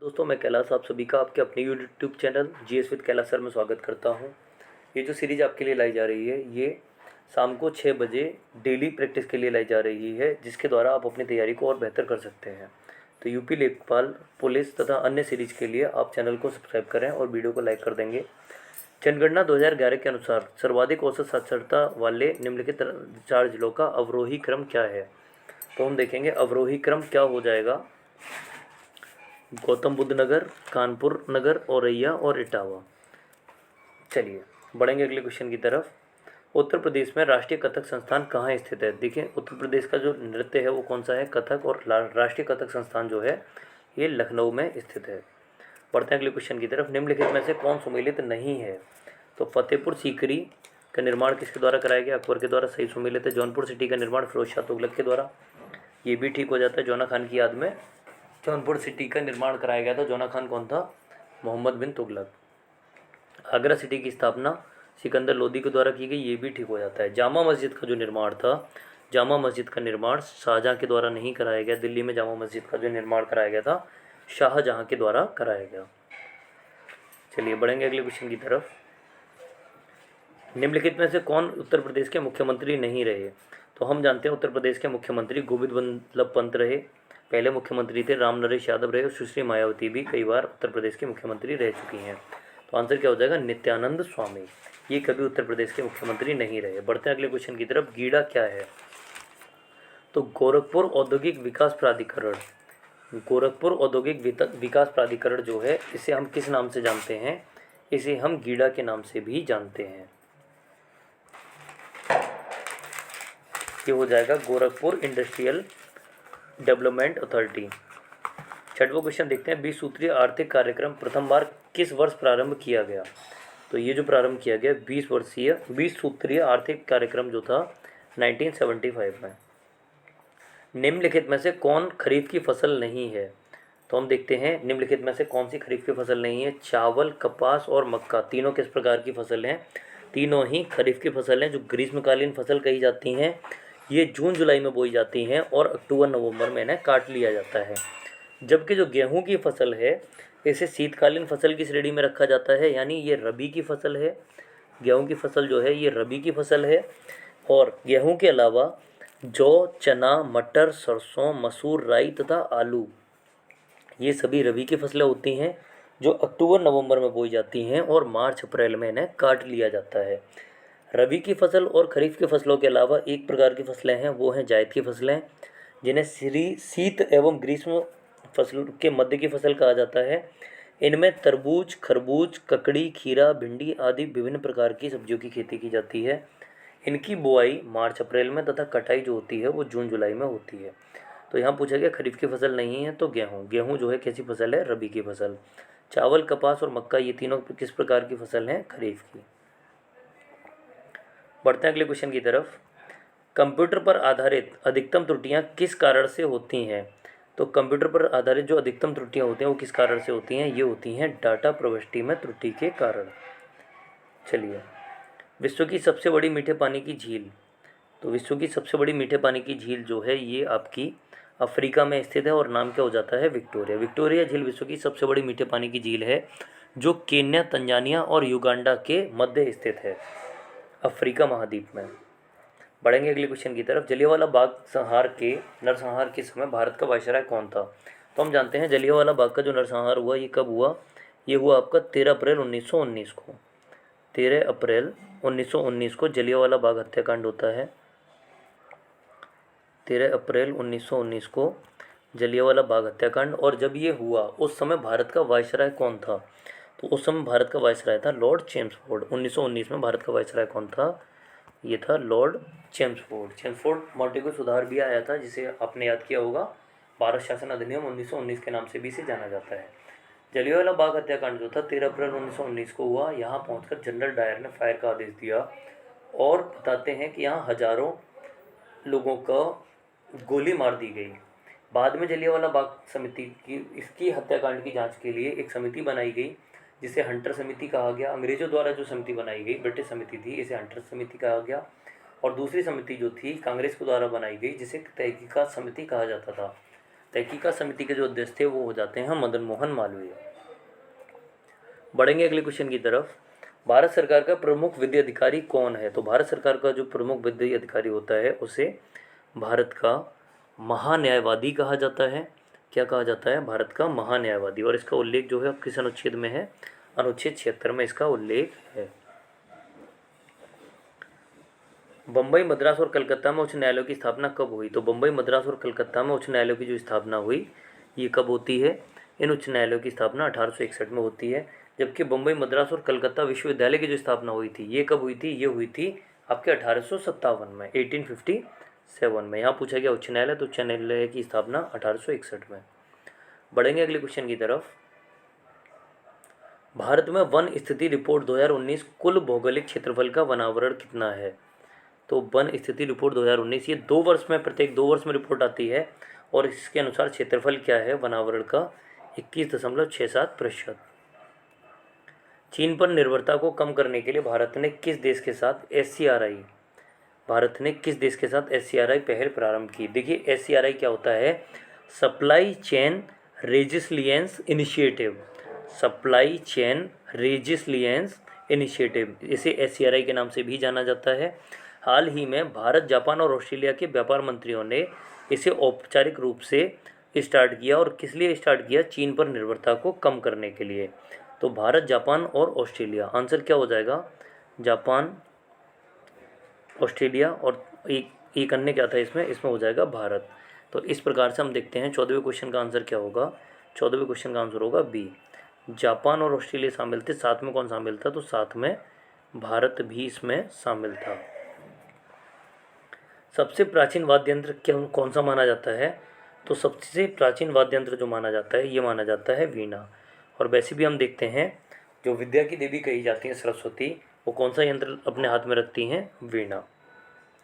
दोस्तों, मैं कैलाश आप सभी का आपके अपने YouTube channel GS with Kailash sir में स्वागत करता हूं। ये जो सीरीज़ आपके लिए लाई जा रही है, ये शाम को 6 बजे डेली प्रैक्टिस के लिए लाई जा रही है, जिसके द्वारा आप अपनी तैयारी को और बेहतर कर सकते हैं। तो यूपी लेखपाल, पुलिस तथा अन्य सीरीज के लिए आप चैनल को सब्सक्राइब करें और वीडियो को लाइक कर देंगे। जनगणना 2011 के अनुसार सर्वाधिक औसत साक्षरता वाले निम्नलिखित 4 जिलों का अवरोही क्रम क्या है। तो हम देखेंगे अवरोही क्रम क्या हो जाएगा। गौतम बुद्ध नगर, कानपुर नगर, औरैया और इटावा। चलिए बढ़ेंगे अगले क्वेश्चन की तरफ। उत्तर प्रदेश में राष्ट्रीय कथक संस्थान कहाँ स्थित है। देखिए, उत्तर प्रदेश का जो नृत्य है वो कौन सा है, कथक, और राष्ट्रीय कथक संस्थान जो है ये लखनऊ में स्थित है। बढ़ते हैं अगले क्वेश्चन की तरफ। निम्नलिखित में से कौन सुमेलित नहीं है। तो फतेहपुर सीकरी का निर्माण किसके द्वारा कराया गया, अकबर के द्वारा, सही सुमेलित है। जौनपुर सिटी का निर्माण फिरोज शाह तुगलक के द्वारा, ये भी ठीक हो जाता है। जौना खान की याद में जौनपुर सिटी का निर्माण कराया गया था। जौना खान कौन था, मोहम्मद बिन तुगलक। आगरा सिटी की स्थापना सिकंदर लोदी के द्वारा की गई, ये भी ठीक हो जाता है। जामा मस्जिद का जो निर्माण था, जामा मस्जिद का निर्माण शाहजहाँ के द्वारा नहीं कराया गया। दिल्ली में जामा मस्जिद का जो निर्माण कराया गया था शाहजहाँ के द्वारा कराया गया। चलिए बढ़ेंगे अगले क्वेश्चन की तरफ। निम्नलिखित में से कौन उत्तर प्रदेश के मुख्यमंत्री नहीं रहे। तो हम जानते हैं उत्तर प्रदेश के मुख्यमंत्री गोविंद वल्लभ पंत रहे, पहले मुख्यमंत्री थे। राम नरेश यादव रहे और सुश्री मायावती भी कई बार उत्तर प्रदेश के मुख्यमंत्री रह चुकी हैं। तो आंसर क्या हो जाएगा, नित्यानंद स्वामी। ये कभी उत्तर प्रदेश के मुख्यमंत्री नहीं रहे। बढ़ते हैं अगले क्वेश्चन की तरफ। गीडा क्या है। तो गोरखपुर औद्योगिक विकास प्राधिकरण, गोरखपुर औद्योगिक विकास प्राधिकरण जो है, इसे हम किस नाम से जानते हैं, इसे हम गीडा के नाम से भी जानते हैं। ये हो जाएगा गोरखपुर इंडस्ट्रियल डेवलपमेंट अथॉरिटी। छठवां क्वेश्चन देखते हैं। 20 सूत्रीय आर्थिक कार्यक्रम प्रथम बार किस वर्ष प्रारंभ किया गया। तो ये जो प्रारंभ किया गया 20 सूत्रीय आर्थिक कार्यक्रम जो था 1975 में। निम्नलिखित में से कौन खरीफ की फसल नहीं है। तो हम देखते हैं निम्नलिखित में से कौन सी खरीफ की फसल नहीं है। चावल, कपास और मक्का, तीनों किस प्रकार की फसल हैं, तीनों ही खरीफ की फसल हैं, जो ग्रीष्मकालीन फसल कही जाती हैं। ये जून जुलाई में बोई जाती हैं और अक्टूबर नवंबर में इन्हें काट लिया जाता है। जबकि जो गेहूं की फसल है, इसे शीतकालीन फसल की श्रेणी में रखा जाता है, यानी ये रबी की फसल है। गेहूं की फसल जो है ये रबी की फसल है। और गेहूं के अलावा जौ, चना, मटर, सरसों, मसूर, राई तथा आलू, ये सभी रबी की फसलें होती हैं, जो अक्टूबर नवंबर में बोई जाती हैं और मार्च अप्रैल में इन्हें काट लिया जाता है। रबी की फसल और खरीफ की फसलों के अलावा एक प्रकार की फसलें हैं, वो हैं जायद की फसलें, जिन्हें शीत एवं ग्रीष्म फसल के मध्य की फसल कहा जाता है। इनमें तरबूज, खरबूज, ककड़ी, खीरा, भिंडी आदि विभिन्न प्रकार की सब्जियों की खेती की जाती है। इनकी बुआई मार्च अप्रैल में तथा कटाई जो होती है वो जून जुलाई में होती है। तो यहाँ पूछा गया खरीफ की फसल नहीं है, तो गेहूँ जो है कैसी फसल है, रबी की फसल। चावल, कपास और मक्का, ये तीनों किस प्रकार की फसल हैं, खरीफ की। बढ़ते हैं अगले क्वेश्चन की तरफ। कंप्यूटर पर आधारित अधिकतम त्रुटियां किस कारण से होती हैं। तो कंप्यूटर पर आधारित जो अधिकतम त्रुटियां होती हैं वो किस कारण से होती हैं, ये होती हैं डाटा प्रविष्टि में त्रुटि के कारण। चलिए, विश्व की सबसे बड़ी मीठे पानी की झील। तो विश्व की सबसे बड़ी मीठे पानी की झील जो है ये आपकी अफ्रीका में स्थित है और नाम क्या हो जाता है, विक्टोरिया। विक्टोरिया झील विश्व की सबसे बड़ी मीठे पानी की झील है, जो केन्या, तंजानिया और युगांडा के मध्य स्थित है, अफ्रीका महाद्वीप में। बढ़ेंगे अगले क्वेश्चन की तरफ। जलियांवाला बाग नरसंहार के समय भारत का वायसराय कौन था। तो हम जानते हैं जलियांवाला बाग का जो नरसंहार हुआ ये कब हुआ, ये हुआ आपका 13 अप्रैल 1919 को। 13 अप्रैल 1919 को जलियांवाला बाग हत्याकांड होता है। 13 अप्रैल 1919 को जलियांवाला बाग हत्याकांड। और जब ये हुआ उस समय भारत का वायसराय कौन था। तो उस समय भारत का वायसराय था लॉर्ड चेम्सफोर्ड। 1919 में भारत का वायसराय कौन था, ये था लॉर्ड चेम्सफोर्ड। चेम्सफोर्ड मॉन्टेगू सुधार भी आया था, जिसे आपने याद किया होगा, भारत शासन अधिनियम 1919 के नाम से भी इसे जाना जाता है। जलियांवाला बाग हत्याकांड जो था 13 अप्रैल 1919 को हुआ। यहाँ पहुंचकर जनरल डायर ने फायर का आदेश दिया और बताते हैं कि यहाँ हजारों लोगों को गोली मार दी गई। बाद में जलियांवाला बाग समिति की इसकी हत्याकांड की जांच के लिए एक समिति बनाई गई, जिसे हंटर समिति कहा गया। अंग्रेजों द्वारा जो समिति बनाई गई, ब्रिटिश समिति थी, इसे हंटर समिति कहा गया। और दूसरी समिति जो थी कांग्रेस के द्वारा बनाई गई, जिसे तहकीकात समिति कहा जाता था। तहकीकात समिति के जो अध्यक्ष थे वो हो जाते हैं मदन मोहन मालवीय। बढ़ेंगे अगले क्वेश्चन की तरफ। भारत सरकार का प्रमुख विधि अधिकारी कौन है? तो भारत सरकार का जो प्रमुख विधि अधिकारी होता है उसे भारत का महान्यायवादी कहा जाता है। क्या कहा जाता है? भारत का महान्यायवादी। और इसका उल्लेख जो है किस अनुच्छेद में है? अनुच्छेद 76 में इसका उल्लेख है। बम्बई, मद्रास और कलकत्ता में उच्च न्यायालयों की स्थापना कब हुई? तो बम्बई, मद्रास और कलकत्ता में उच्च न्यायालयों की जो स्थापना हुई ये कब होती है? इन उच्च न्यायालयों की स्थापना 1861 में होती है। जबकि बम्बई, मद्रास और कलकत्ता विश्वविद्यालय की जो स्थापना हुई थी ये कब हुई थी? ये हुई थी आपके 1857 में, 1857 में। यहाँ पूछा गया उच्च न्यायालय, तो उच्च न्यायालय की स्थापना 1861 में। बढ़ेंगे अगले क्वेश्चन की तरफ। भारत में वन स्थिति रिपोर्ट 2019 कुल भौगोलिक क्षेत्रफल का वनावरण कितना है? तो वन स्थिति रिपोर्ट 2019 ये 2 वर्ष में, प्रत्येक 2 वर्ष में रिपोर्ट आती है। और इसके अनुसार क्षेत्रफल क्या है वनावरण का? 21.67%। चीन पर निर्भरता को कम करने के लिए भारत ने किस देश के साथ SCRI पहल प्रारंभ की? देखिए SCRI क्या होता है? Supply chain resilience initiative. Supply chain resilience initiative, इसे SCRI के नाम से भी जाना जाता है। हाल ही में भारत, जापान और ऑस्ट्रेलिया के व्यापार मंत्रियों ने इसे औपचारिक रूप से स्टार्ट किया। और किस लिए स्टार्ट किया? चीन पर निर्भरता को कम करने के लिए। तो भारत, जापान और ऑस्ट्रेलिया, आंसर क्या हो जाएगा? जापान, ऑस्ट्रेलिया और एक अन्य क्या था इसमें हो जाएगा भारत। तो इस प्रकार से हम देखते हैं 14वें क्वेश्चन का आंसर क्या होगा? 14वें क्वेश्चन का आंसर होगा बी। जापान और ऑस्ट्रेलिया शामिल थे। साथ में कौन शामिल था? तो साथ में भारत भी इसमें शामिल था। सबसे प्राचीन वाद्य यंत्र कौन सा माना जाता है? तो सबसे प्राचीन वाद्य यंत्र जो माना जाता है ये माना जाता है वीणा। और वैसे भी हम देखते हैं जो विद्या की देवी कही जाती है सरस्वती, वो कौन सा यंत्र अपने हाथ में रखती हैं? वीणा।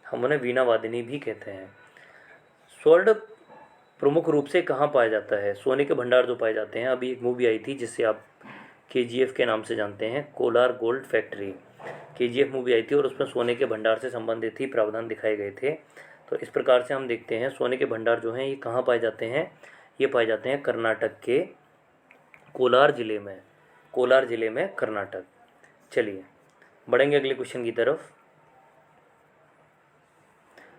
हम उन्हें वीणा वादिनी भी कहते हैं। स्वर्ण प्रमुख रूप से कहाँ पाया जाता है? सोने के भंडार जो पाए जाते हैं, अभी एक मूवी आई थी जिससे आप KGF के नाम से जानते हैं, Kolar gold factory. KGF movie आई थी और उसमें सोने के भंडार से संबंधित ही प्रावधान दिखाए गए थे। तो इस प्रकार से हम देखते हैं सोने के भंडार जो हैं ये कहाँ पाए जाते हैं? ये पाए जाते हैं कर्नाटक के कोलार ज़िले में, कर्नाटक। चलिए बढ़ेंगे अगले क्वेश्चन की तरफ।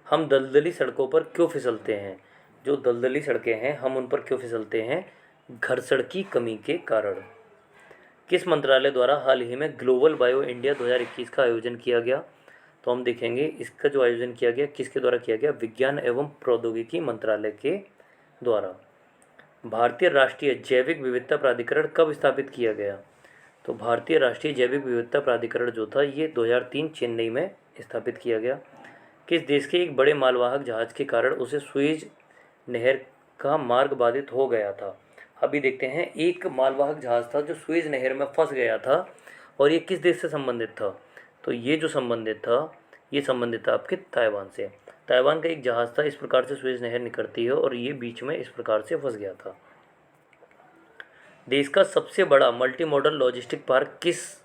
हम दलदली सड़कों पर क्यों फिसलते हैं? जो दलदली सड़कें हैं हम उन पर क्यों फिसलते हैं? घर्षण की कमी के कारण। किस मंत्रालय द्वारा हाल ही में ग्लोबल बायो इंडिया 2021 का आयोजन किया गया? तो हम देखेंगे इसका जो आयोजन किया गया किसके द्वारा किया गया? विज्ञान एवं प्रौद्योगिकी मंत्रालय के द्वारा। भारतीय राष्ट्रीय जैविक विविधता प्राधिकरण कब स्थापित किया गया? तो भारतीय राष्ट्रीय जैविक विविधता प्राधिकरण जो था ये 2003 चेन्नई में स्थापित किया गया। किस देश के एक बड़े मालवाहक जहाज के कारण उसे सुएज नहर का मार्ग बाधित हो गया था? अभी देखते हैं, एक मालवाहक जहाज था जो सुएज नहर में फंस गया था और ये किस देश से संबंधित था? तो ये जो संबंधित था आपके ताइवान से। ताइवान का एक जहाज़ था, इस प्रकार से सुएज नहर निकलती है और ये बीच में इस प्रकार से फंस गया था। देश का सबसे बड़ा मल्टी मॉडल लॉजिस्टिक पार्क किस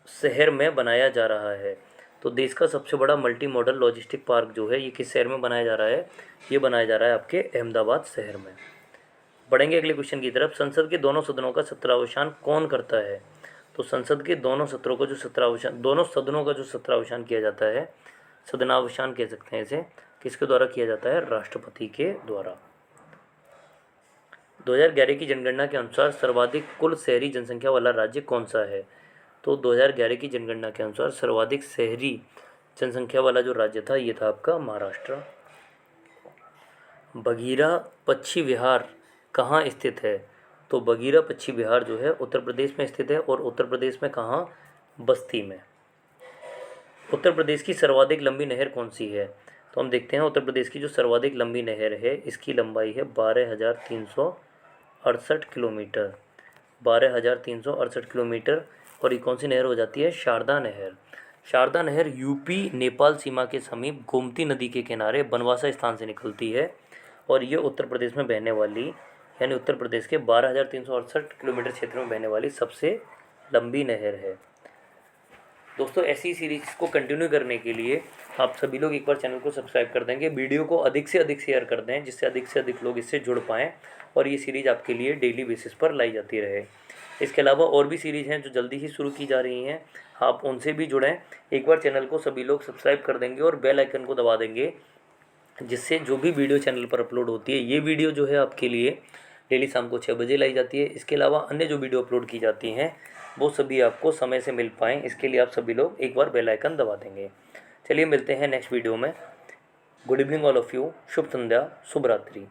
शहर में बनाया जा रहा है? तो देश का सबसे बड़ा मल्टी मॉडल लॉजिस्टिक पार्क जो है ये किस शहर में बनाया जा रहा है? ये बनाया जा रहा है आपके अहमदाबाद शहर में। बढ़ेंगे अगले क्वेश्चन की तरफ। संसद के दोनों सदनों का सत्रावसान कौन करता है? तो संसद के दोनों सदनों का जो सत्रावसान किया जाता है, सदनावसान कह सकते हैं इसे, किसके द्वारा किया जाता है? राष्ट्रपति के द्वारा। 2011 की जनगणना के अनुसार सर्वाधिक कुल शहरी जनसंख्या वाला राज्य कौन सा है? तो 2011 की जनगणना के अनुसार सर्वाधिक शहरी जनसंख्या वाला जो राज्य था ये था आपका महाराष्ट्र। बघीरा पक्षी विहार कहाँ स्थित है? तो बघीरा पक्षी विहार जो है उत्तर प्रदेश में स्थित है। और उत्तर प्रदेश में कहाँ? बस्ती में। उत्तर प्रदेश की सर्वाधिक लंबी नहर कौन सी है? तो हम देखते हैं उत्तर प्रदेश की जो सर्वाधिक लंबी नहर है इसकी लंबाई है 12,368 किलोमीटर। 12,368 किलोमीटर। और ये कौन सी नहर हो जाती है? शारदा नहर। शारदा नहर यूपी नेपाल सीमा के समीप गोमती नदी के किनारे बनवासा स्थान से निकलती है और ये उत्तर प्रदेश में बहने वाली, यानी उत्तर प्रदेश के 12,368 किलोमीटर क्षेत्र में बहने वाली सबसे लंबी नहर है। दोस्तों ऐसी सीरीज़ को कंटिन्यू करने के लिए आप सभी लोग एक बार चैनल को सब्सक्राइब कर देंगे, वीडियो को अधिक से अधिक शेयर कर दें जिससे अधिक से अधिक लोग इससे जुड़ पाएँ और ये सीरीज़ आपके लिए डेली बेसिस पर लाई जाती रहे। इसके अलावा और भी सीरीज़ हैं जो जल्दी ही शुरू की जा रही हैं, आप उनसे भी जुड़ें। एक बार चैनल को सभी लोग सब्सक्राइब कर देंगे और बेल आइकन को दबा देंगे, जिससे जो भी वीडियो चैनल पर अपलोड होती है, ये वीडियो जो है आपके लिए डेली शाम को 6 बजे लाई जाती है। इसके अलावा अन्य जो वीडियो अपलोड की जाती हैं वो सभी आपको समय से मिल पाएँ, इसके लिए आप सभी लोग एक बार बेल आइकन दबा देंगे। चलिए मिलते हैं नेक्स्ट वीडियो में। Good evening all of you. शुभ संध्या, शुभ रात्रि।